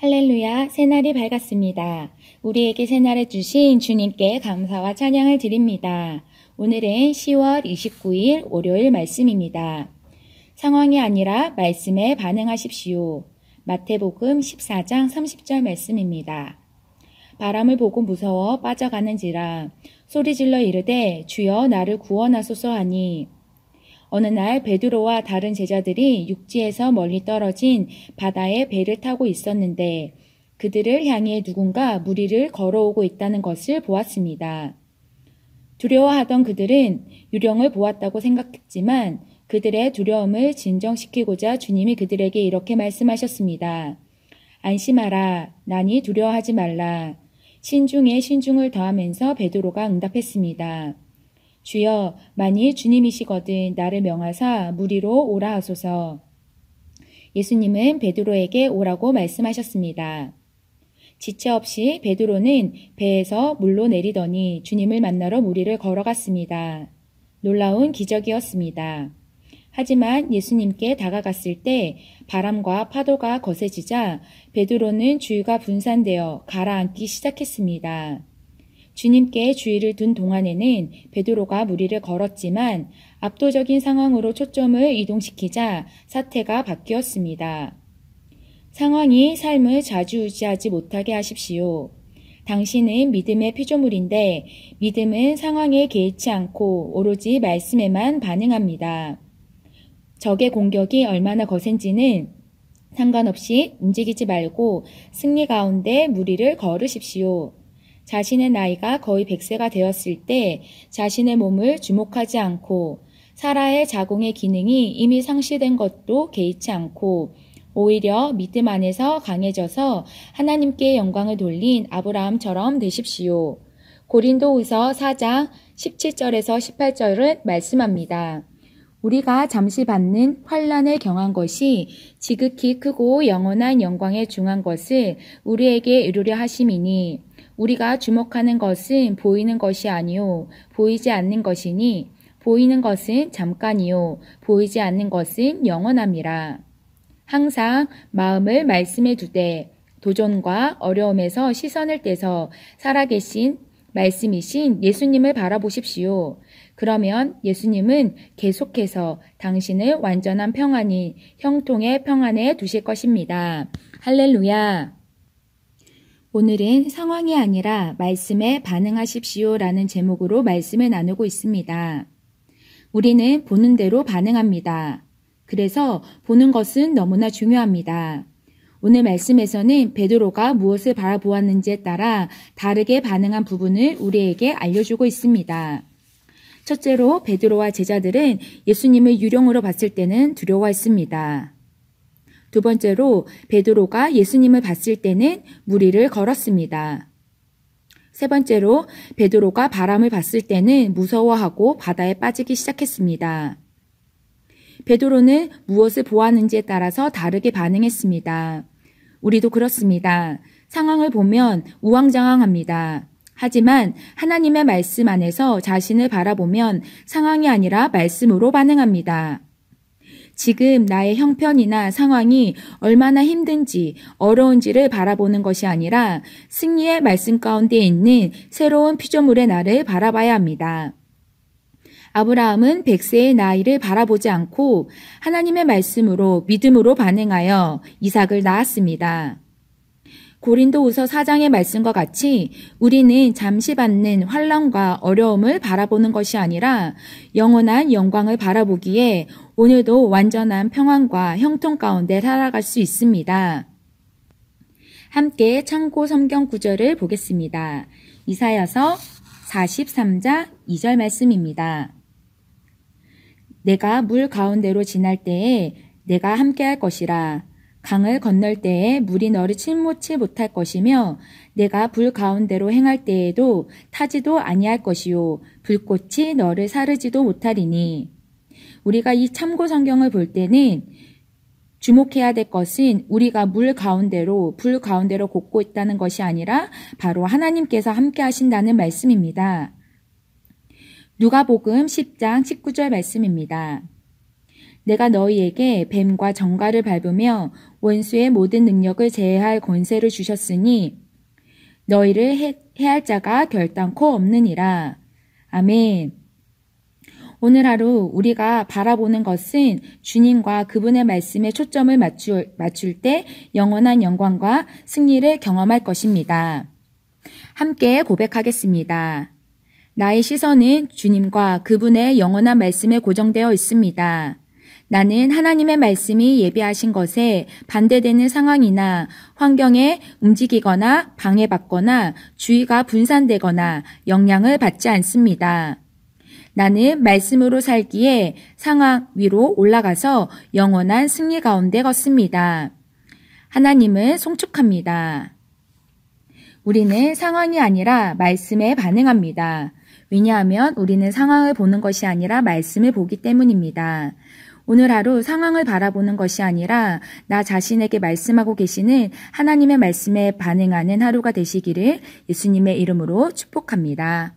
할렐루야, 새날이 밝았습니다. 우리에게 새날을 주신 주님께 감사와 찬양을 드립니다. 오늘은 10월 29일 월요일 말씀입니다. 상황이 아니라 말씀에 반응하십시오. 마태복음 14장 30절 말씀입니다. 바람을 보고 무서워 빠져가는지라 소리질러 이르되 주여 나를 구원하소서 하니 어느 날 베드로와 다른 제자들이 육지에서 멀리 떨어진 바다에 배를 타고 있었는데 그들을 향해 누군가 무리를 걸어오고 있다는 것을 보았습니다. 두려워하던 그들은 유령을 보았다고 생각했지만 그들의 두려움을 진정시키고자 주님이 그들에게 이렇게 말씀하셨습니다. 안심하라. 나니 두려워하지 말라. 신중에 신중을 더하면서 베드로가 응답했습니다. 주여, 만일 주님이시거든 나를 명하사 무리로 오라 하소서. 예수님은 베드로에게 오라고 말씀하셨습니다. 지체 없이 베드로는 배에서 물로 내리더니 주님을 만나러 무리를 걸어갔습니다. 놀라운 기적이었습니다. 하지만 예수님께 다가갔을 때 바람과 파도가 거세지자 베드로는 주의가 분산되어 가라앉기 시작했습니다. 주님께 주의를 둔 동안에는 베드로가 무리를 걸었지만 압도적인 상황으로 초점을 이동시키자 사태가 바뀌었습니다. 상황이 삶을 좌지우지하지 못하게 하십시오. 당신은 믿음의 피조물인데 믿음은 상황에 개의치 않고 오로지 말씀에만 반응합니다. 적의 공격이 얼마나 거센지는 상관없이 움직이지 말고 승리 가운데 무리를 걸으십시오. 자신의 나이가 거의 100세가 되었을 때 자신의 몸을 주목하지 않고 사라의 자궁의 기능이 이미 상실된 것도 개의치 않고 오히려 믿음 안에서 강해져서 하나님께 영광을 돌린 아브라함처럼 되십시오. 고린도후서 4장 17절에서 18절을 말씀합니다. 우리가 잠시 받는 환난에 경한 것이 지극히 크고 영원한 영광에 중한 것을 우리에게 이루려 하심이니 우리가 주목하는 것은 보이는 것이 아니요 보이지 않는 것이니 보이는 것은 잠깐이요 보이지 않는 것은 영원함이라. 항상 마음을 말씀에 두되 도전과 어려움에서 시선을 떼서 살아계신 말씀이신 예수님을 바라보십시오. 그러면 예수님은 계속해서 당신을 완전한 평안인 형통의 평안에 두실 것입니다. 할렐루야. 오늘은 상황이 아니라 말씀에 반응하십시오라는 제목으로 말씀을 나누고 있습니다. 우리는 보는 대로 반응합니다. 그래서 보는 것은 너무나 중요합니다. 오늘 말씀에서는 베드로가 무엇을 바라보았는지에 따라 다르게 반응한 부분을 우리에게 알려주고 있습니다. 첫째로 베드로와 제자들은 예수님을 유령으로 봤을 때는 두려워했습니다. 두 번째로 베드로가 예수님을 봤을 때는 무리를 걸었습니다. 세 번째로 베드로가 바람을 봤을 때는 무서워하고 바다에 빠지기 시작했습니다. 베드로는 무엇을 보았는지에 따라서 다르게 반응했습니다. 우리도 그렇습니다. 상황을 보면 우왕좌왕합니다. 하지만 하나님의 말씀 안에서 자신을 바라보면 상황이 아니라 말씀으로 반응합니다. 지금 나의 형편이나 상황이 얼마나 힘든지 어려운지를 바라보는 것이 아니라 승리의 말씀 가운데 있는 새로운 피조물의 나를 바라봐야 합니다. 아브라함은 100세의 나이를 바라보지 않고 하나님의 말씀으로 믿음으로 반응하여 이삭을 낳았습니다. 고린도후서 4장의 말씀과 같이 우리는 잠시 받는 환난과 어려움을 바라보는 것이 아니라 영원한 영광을 바라보기에 오늘도 완전한 평안과 형통 가운데 살아갈 수 있습니다. 함께 참고 성경 구절을 보겠습니다. 이사야서 43장 2절 말씀입니다. 내가 물 가운데로 지날 때에 내가 함께할 것이라. 강을 건널 때에 물이 너를 침몰치 못할 것이며 내가 불 가운데로 행할 때에도 타지도 아니할 것이요 불꽃이 너를 사르지도 못하리니. 우리가 이 참고 성경을 볼 때는 주목해야 될 것은 우리가 물 가운데로 불 가운데로 걷고 있다는 것이 아니라 바로 하나님께서 함께 하신다는 말씀입니다. 누가복음 10장 19절 말씀입니다. 내가 너희에게 뱀과 정갈을 밟으며 원수의 모든 능력을 제해할 권세를 주셨으니 너희를 해할 자가 결단코 없느니라. 아멘. 오늘 하루 우리가 바라보는 것은 주님과 그분의 말씀에 초점을 맞출 때 영원한 영광과 승리를 경험할 것입니다. 함께 고백하겠습니다. 나의 시선은 주님과 그분의 영원한 말씀에 고정되어 있습니다. 나는 하나님의 말씀이 예비하신 것에 반대되는 상황이나 환경에 움직이거나 방해받거나 주의가 분산되거나 영향을 받지 않습니다. 나는 말씀으로 살기에 상황 위로 올라가서 영원한 승리 가운데 걷습니다. 하나님을 송축합니다. 우리는 상황이 아니라 말씀에 반응합니다. 왜냐하면 우리는 상황을 보는 것이 아니라 말씀을 보기 때문입니다. 오늘 하루 상황을 바라보는 것이 아니라 나 자신에게 말씀하고 계시는 하나님의 말씀에 반응하는 하루가 되시기를 예수님의 이름으로 축복합니다.